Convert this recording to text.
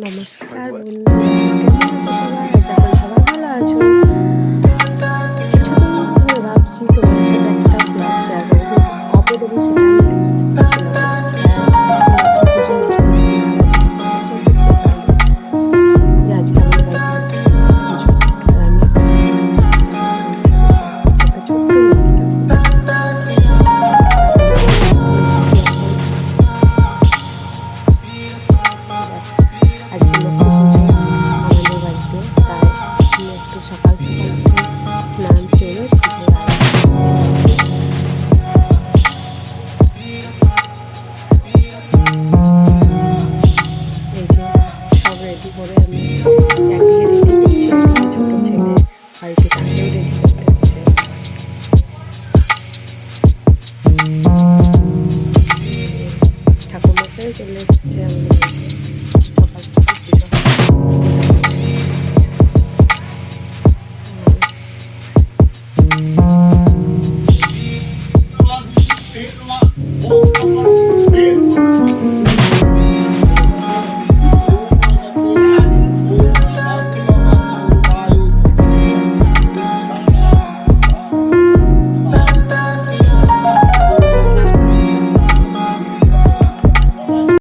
নমস্কার বন্ধুরা, কেমন আছো সবাই? আশা করি সবাই ভালো আছো। কিছুদিন ধরে ভাবছি তোমার সাথে একটা ব্লগ শেয়ার করবো, কিন্তু কবে দেবো সেটা আমি বুঝতে পারছিলাম না। আজকে লক্ষ্মী পুজোর বিশেষ দিন, আর আজকে একটা স্পেশাল দিন, যে আজকে আমাদের বাড়িতে পুজো। আর আমি তোমাদের সাথে শেয়ার করছি একটা ছোট্ট লক্ষ্মী ঠাকুর। আজকে লক্ষ্মী পুজো আমাদের বাড়িতে, তাই আমি একটু সকাল সকাল উঠে স্নান সেরে পুজোর আয়োজন করে নিয়েছি। এই যে সব রেডি করে আমি এক